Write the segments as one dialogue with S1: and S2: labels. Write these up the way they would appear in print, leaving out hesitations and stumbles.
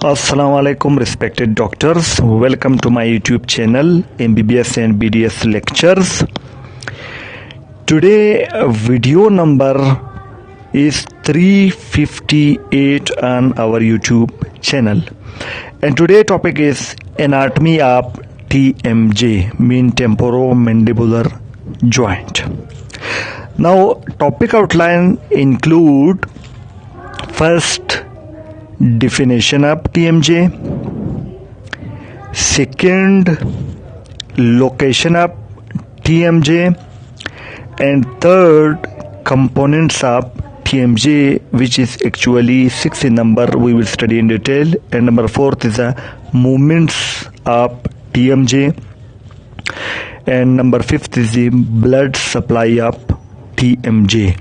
S1: Assalamu alaikum respected doctors. Welcome to my YouTube channel MBBS and BDS lectures. Today video number is 358 on our YouTube channel. And today topic is anatomy of TMJ, mean temporomandibular joint. Now topic outline include first definition of TMJ, second location of TMJ, and third components of TMJ, which is actually 6 in number, we will study in detail, and number 4th is the movements of TMJ, and number 5th is the blood supply of TMJ,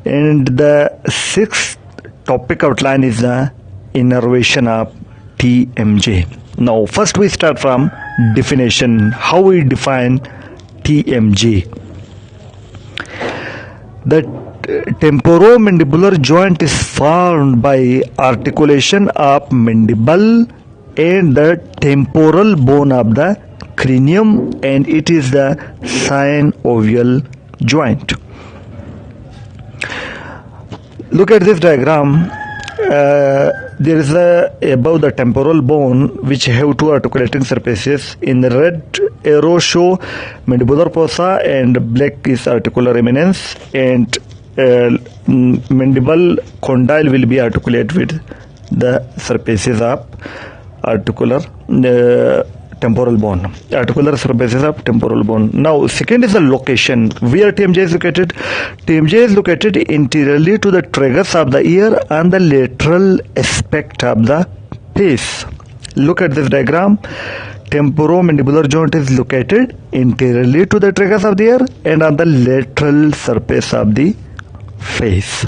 S1: and the 6th topic outline is the innervation of TMJ. Now first we start from definition, how we define TMJ. The temporomandibular joint is formed by articulation of mandible and the temporal bone of the cranium, and it is the synovial joint. Look at this diagram. There is above the temporal bone which have two articulating surfaces. In the red arrow show mandibular fossa and black is articular eminence, and mandible condyle will be articulated with the surfaces of articular temporal bone, articular surfaces of temporal bone. Now second is the location where TMJ is located. TMJ is located anteriorly to the tragus of the ear and the lateral aspect of the face. Look at this diagram. Temporomandibular joint is located anteriorly to the tragus of the ear and on the lateral surface of the face.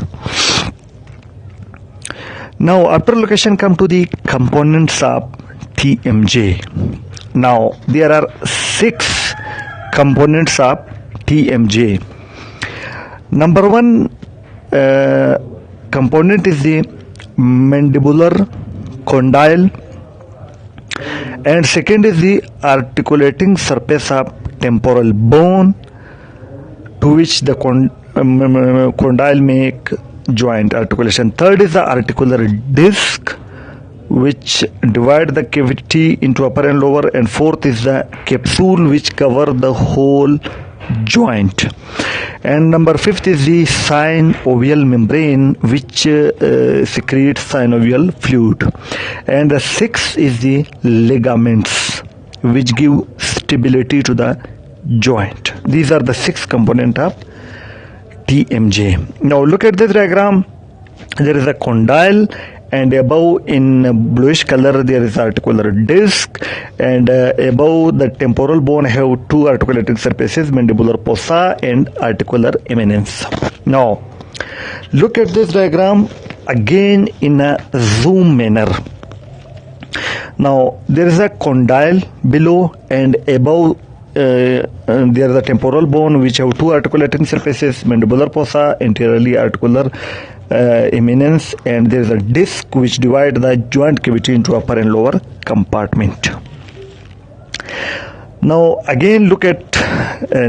S1: Now after location come to the components of TMJ. Now there are 6 components of TMJ. Number 1 component is the mandibular condyle, and second is the articulating surface of temporal bone to which the condyle make joint articulation. Third is the articular disc which divide the cavity into upper and lower, and fourth is the capsule which cover the whole joint, and number 5th is the synovial membrane which secretes synovial fluid, and the 6th is the ligaments which give stability to the joint. These are the 6 components of TMJ. Now look at this diagram. There is a condyle, and above in bluish color there is articular disc, and above the temporal bone have 2 articulating surfaces, mandibular fossa and articular eminence. Now look at this diagram again in a zoom manner. Now there is a condyle below, and above there is a temporal bone which have 2 articulating surfaces, mandibular fossa, anteriorly articular eminence, and there is a disc which divide the joint cavity into upper and lower compartment. Now again look at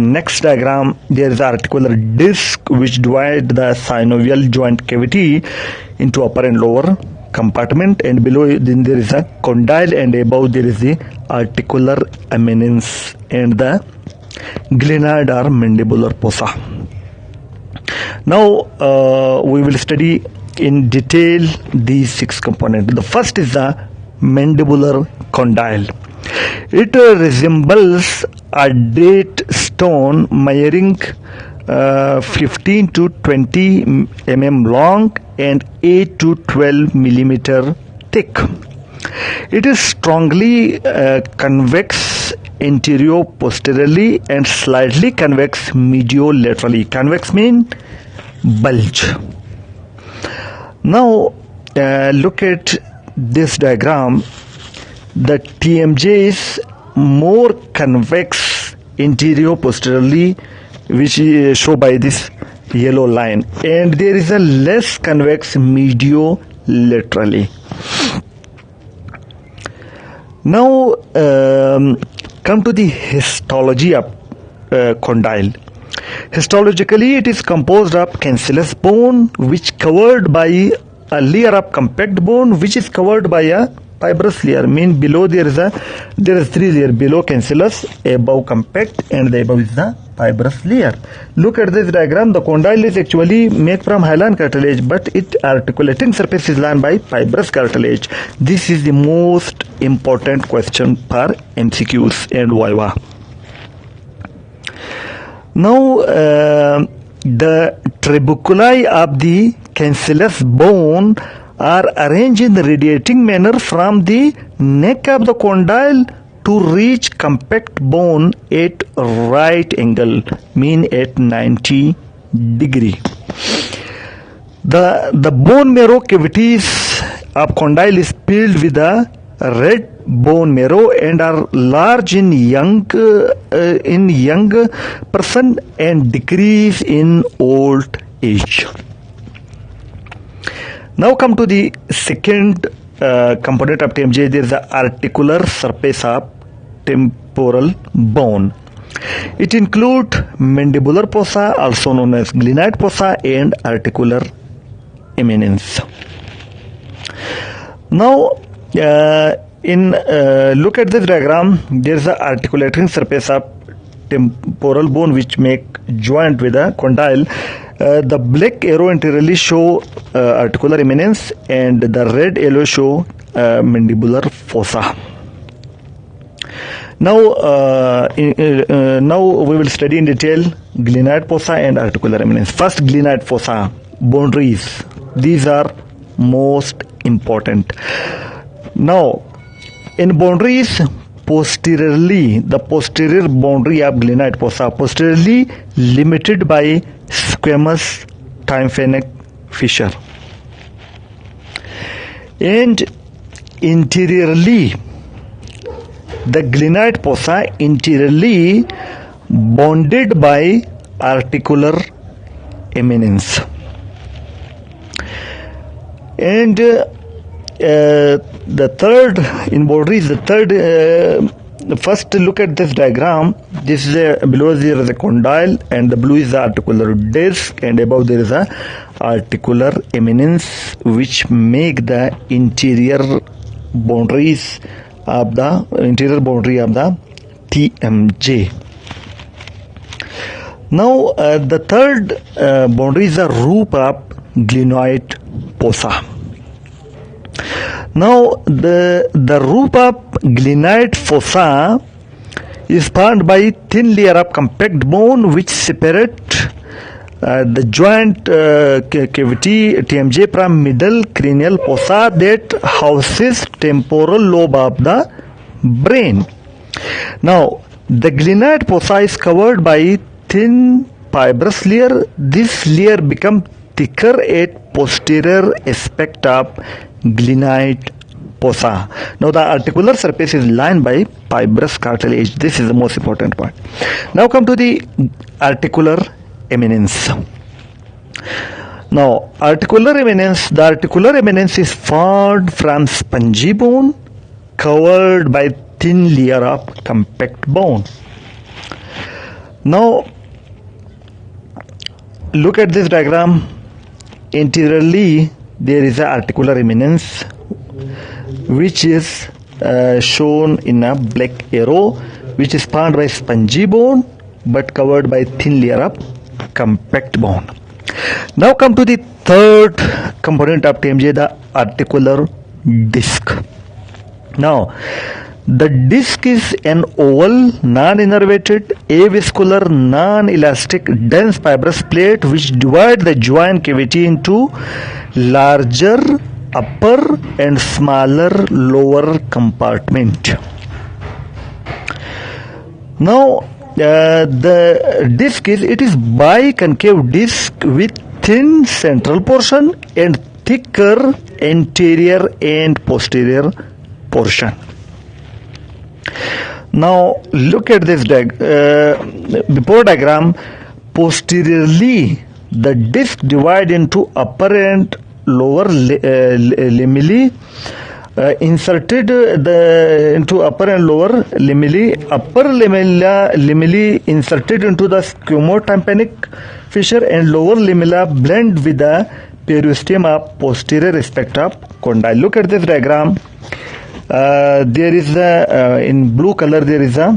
S1: next diagram. There is articular disc which divide the synovial joint cavity into upper and lower compartment, and below then there is a condyle, and above there is the articular eminence and the glenoid or mandibular fossa. Now we will study in detail these 6 components. The first is the mandibular condyle. It resembles a date stone measuring 15 to 20 mm long and 8 to 12 millimeter thick. It is strongly convex anterior-posteriorly and slightly convex mediolaterally. Convex mean bulge. Now look at this diagram. The TMJ is more convex anterior-posteriorly, which is shown by this yellow line, and there is a less convex mediolaterally laterally. Now come to the histology of condyle. Histologically, it is composed of cancellous bone which covered by a layer of compact bone which is covered by a fibrous layer. Mean below there is three layers: below cancellous, above compact, and the above is the fibrous layer. Look at this diagram. The condyle is actually made from hyaline cartilage, but its articulating surface is lined by fibrous cartilage. This is the most important question for MCQs and Viva. Now, the trabeculae of the cancellous bone are arranged in the radiating manner from the neck of the condyle to reach compact bone at right angle, mean at 90 degree. The bone marrow cavities of condyle is filled with a red bone marrow and are large in young person and decrease in old age. Now come to the second component of TMJ. There is the articular surface of temporal bone. It includes mandibular fossa, also known as glenoid fossa, and articular eminence. Now, look at this diagram. There is the articulating surface of temporal bone which make joint with the condyle. The black arrow anteriorly show articular eminence, and the red arrow show mandibular fossa. Now, now we will study in detail glenoid fossa and articular eminence. First, glenoid fossa, boundaries. These are most important. Now, in boundaries, posteriorly, the posterior boundary of glenoid fossa, posteriorly limited by squamous tympanic fissure, and interiorly, the glenoid fossa interiorly bounded by articular eminence. And the third in boundaries, first look at this diagram. This is below there is a condyle, and the blue is the articular disc, and above there is a articular eminence which make the interior boundaries of the TMJ. Now the third boundary is the roof of glenoid fossa. Now the roof of glenoid fossa is formed by thin layer of compact bone which separate the joint cavity TMJ from middle cranial fossa that houses temporal lobe of the brain. Now the glenoid fossa is covered by thin fibrous layer. This layer becomes thicker at posterior aspect of glenoid fossa. Now the articular surface is lined by fibrous cartilage. This is the most important part. Now come to the articular eminence. Now the articular eminence is formed from spongy bone covered by thin layer of compact bone. Now look at this diagram. Interiorly there is an articular eminence which is shown in a black arrow, which is formed by spongy bone but covered by thin layer of compact bone. Now come to the third component of TMJ, the articular disc. Now the disc is an oval, non-innervated, avascular, non-elastic, dense fibrous plate which divides the joint cavity into larger upper and smaller lower compartment. Now the disc is biconcave disc with thin central portion and thicker anterior and posterior portion. Now look at this before diagram. Posteriorly the disc divide into upper and lower lamella, inserted into upper and lower lamella. Upper lamella inserted into the squamotympanic fissure, and lower lamella blend with the periosteum of posterior aspect of condyle. Look at this diagram. There is in blue color there is a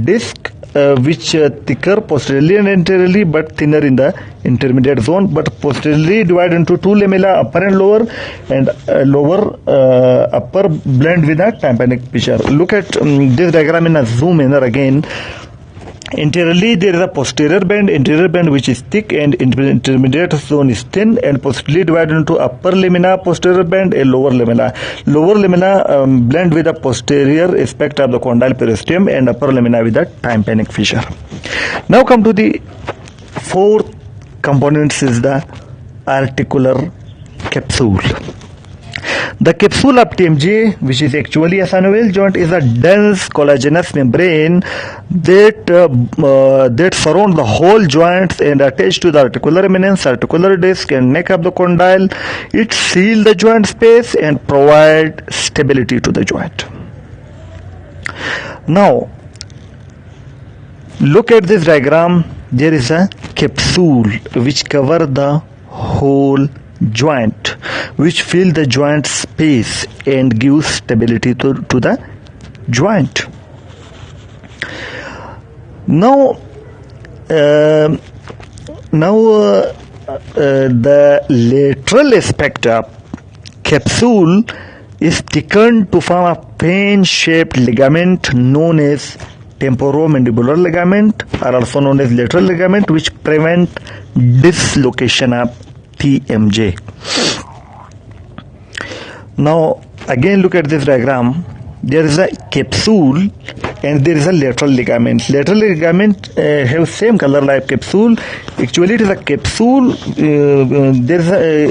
S1: disc which thicker posteriorly and anteriorly, but thinner in the intermediate zone, but posteriorly divided into two lamella, upper and lower, and lower upper blend with a tympanic fissure. Look at this diagram in a zoom manner again. Anteriorly there is a posterior band which is thick, and intermediate zone is thin, and posteriorly divided into upper lamina posterior band and lower lamina. Lower lamina blend with the posterior aspect of the condyle periosteum, and upper lamina with the tympanic fissure. Now come to the fourth component, is the articular capsule. The capsule of TMJ, which is actually a synovial joint, is a dense collagenous membrane that surround the whole joints and attached to the articular eminence, articular disc, and neck of the condyle. It seal the joint space and provide stability to the joint. Now, look at this diagram. There is a capsule which cover the whole joint, which fill the joint space and gives stability to the joint. Now the lateral aspect of capsule is thickened to form a fan-shaped ligament known as temporomandibular ligament, or also known as lateral ligament, which prevent dislocation of TMJ. Now again look at this diagram. There is a capsule and there is a lateral ligament. Lateral ligament have same color like capsule. Actually it is a capsule.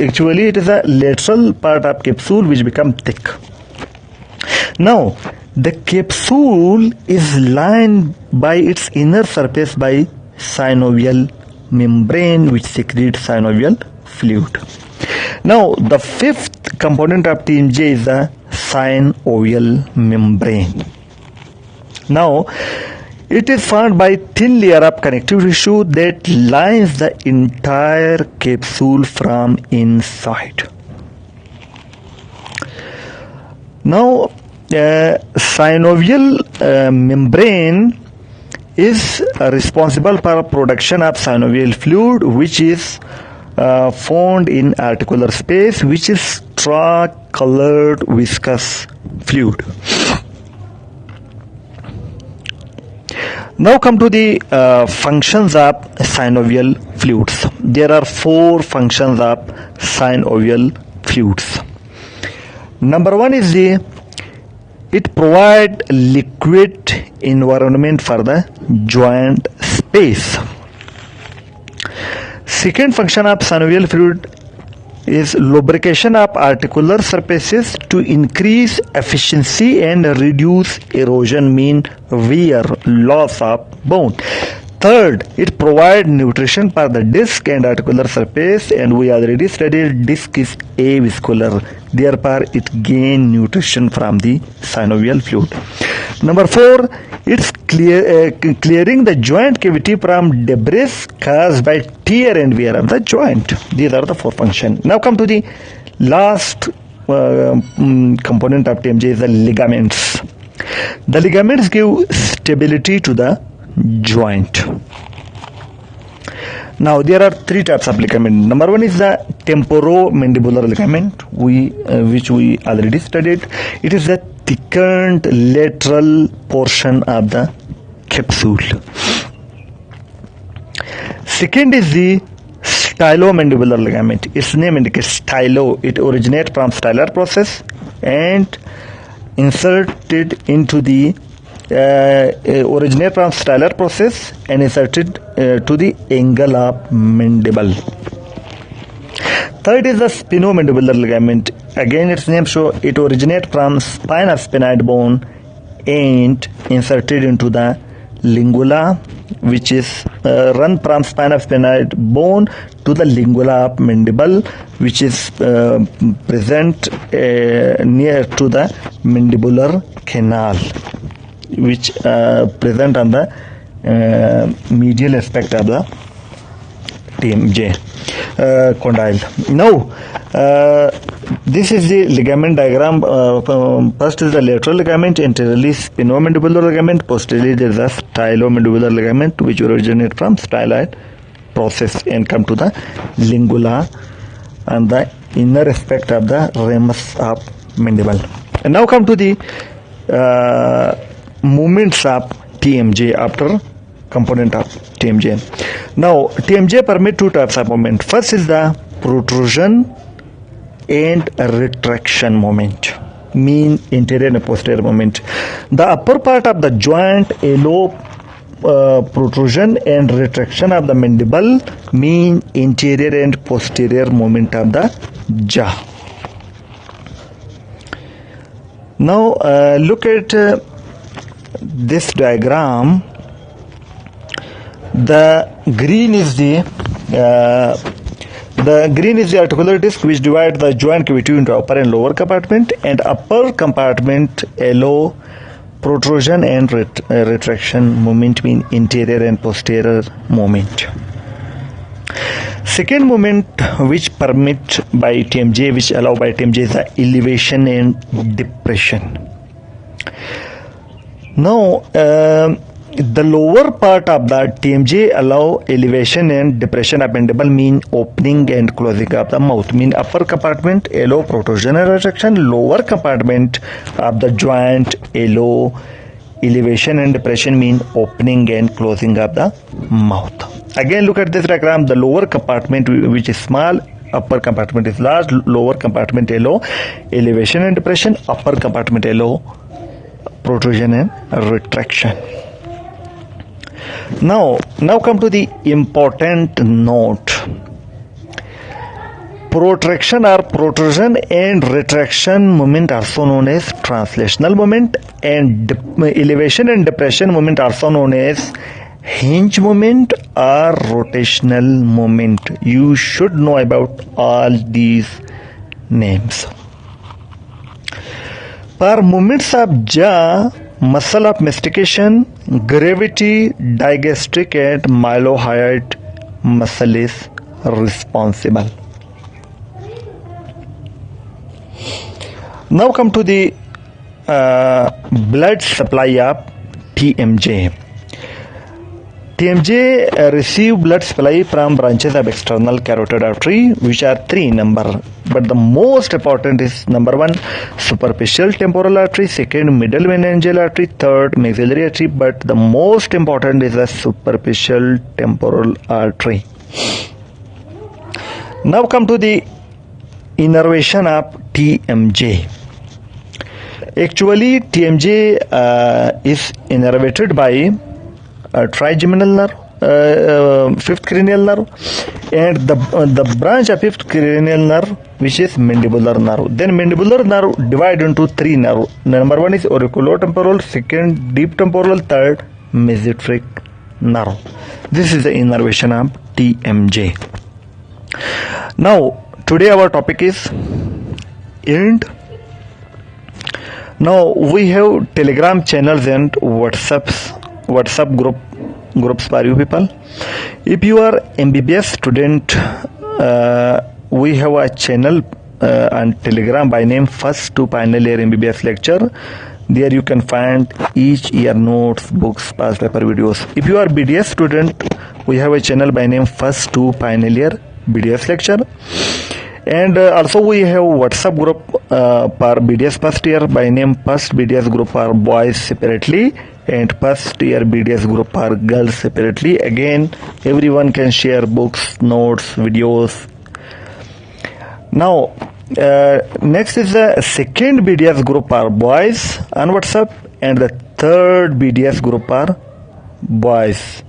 S1: Actually it is a lateral part of capsule which become thick. Now the capsule is lined by its inner surface by synovial membrane, which secretes synovial fluid. Now the fifth component of TMJ is the synovial membrane. Now it is formed by thin layer of connective tissue that lines the entire capsule from inside. Now synovial membrane is responsible for production of synovial fluid, which is found in articular space, which is straw-colored viscous fluid. Now come to the functions of synovial fluids. There are four functions of synovial fluids. Number one is it provides liquid environment for the joint space. Second function of synovial fluid is lubrication of articular surfaces to increase efficiency and reduce erosion, mean wear, loss of bone. Third, it provides nutrition for the disc and articular surface, and we already studied disc is avascular, therefore it gains nutrition from the synovial fluid. Number four, it's clearing the joint cavity from debris caused by tear and wear of the joint. These are the four functions. Now come to the last component of TMJ is the ligaments. The ligaments give stability to the joint. Now there are three types of ligament. Number one is the temporomandibular ligament, which we already studied. It is the thickened lateral portion of the capsule. Second is the stylomandibular ligament. Its name indicates stylo. It originates from stylar process and inserted into the originate from stylar process and inserted to the angle of mandible. Third is the spinomandibular ligament. Again, its name shows it originates from spine of sphenoid bone and inserted into the lingula, which is run from spina sphenoid bone to the lingula of mandible, which is present near to the mandibular canal, which present on the medial aspect of the TMJ condyle. Now, this is the ligament diagram. First is the lateral ligament, anteriorly spinomandibular ligament, posteriorly there is a stylomandibular ligament which originate from styloid process and come to the lingula and the inner aspect of the ramus of mandible. And now come to the movements of TMJ after component of TMJ. Now, TMJ permit two types of movement. First is the protrusion and retraction movement, mean anterior and posterior movement. The upper part of the joint allow protrusion and retraction of the mandible, mean anterior and posterior movement of the jaw. Now, look at this diagram. The green is the articular disc which divides the joint cavity into upper and lower compartment, and upper compartment allow protrusion and retraction movement, mean anterior and posterior movement. Second movement which permit by TMJ, which allow by TMJ, is the elevation and depression. Now, the lower part of the TMJ allow elevation and depression of mandible, mean opening and closing of the mouth, mean upper compartment allow protrusion and retraction, lower compartment of the joint allow elevation and depression, mean opening and closing of the mouth. Again, look at this diagram. The lower compartment which is small, upper compartment is large, lower compartment allow elevation and depression, upper compartment allow protrusion and retraction. Now come to the important note. Protraction or protrusion and retraction movement also known as translational movement, and elevation and depression movement also known as hinge movement or rotational movement. You should know about all these names. For movements of jaw, muscle of mastication, gravity, digastric and mylohyoid muscle is responsible. Now come to the blood supply of TMJ. TMJ receive blood supply from branches of external carotid artery, which are 3 in number. But the most important is number 1, superficial temporal artery, second, middle meningeal artery, third, maxillary artery. But the most important is the superficial temporal artery. Now come to the innervation of TMJ. Actually, TMJ is innervated by trigeminal nerve, fifth cranial nerve, and the branch of fifth cranial nerve, which is mandibular nerve. Then mandibular nerve divide into 3 nerve. Number 1 is auriculotemporal, second deep temporal, third mesenteric nerve. This is the innervation of TMJ. Now today our topic is end. Now we have Telegram channels and WhatsApp groups for you people. If you are MBBS student, we have a channel on Telegram by name First to Final Year MBBS Lecture. There you can find each year notes, books, past paper videos. If you are BDS student, we have a channel by name First to Final Year BDS Lecture. And also we have WhatsApp group for BDS first year by name First BDS group for boys separately, and first year BDS group for girls separately. Again, everyone can share books, notes, videos. Now next is the second BDS group for boys on WhatsApp, and the third BDS group for boys.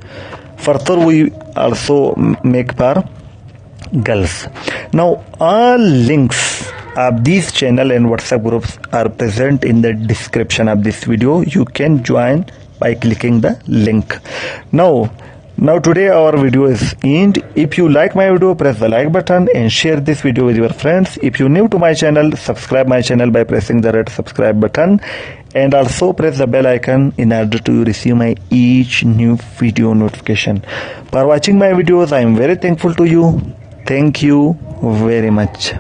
S1: Further we also make for girls. Now all links of these channel and WhatsApp groups are present in the description of this video. You can join by clicking the link. Now today our video is end. If you like my video, press the like button and share this video with your friends. If you new to my channel, subscribe my channel by pressing the red subscribe button and also press the bell icon in order to receive my each new video notification. For watching my videos, I am very thankful to you. Thank you very much.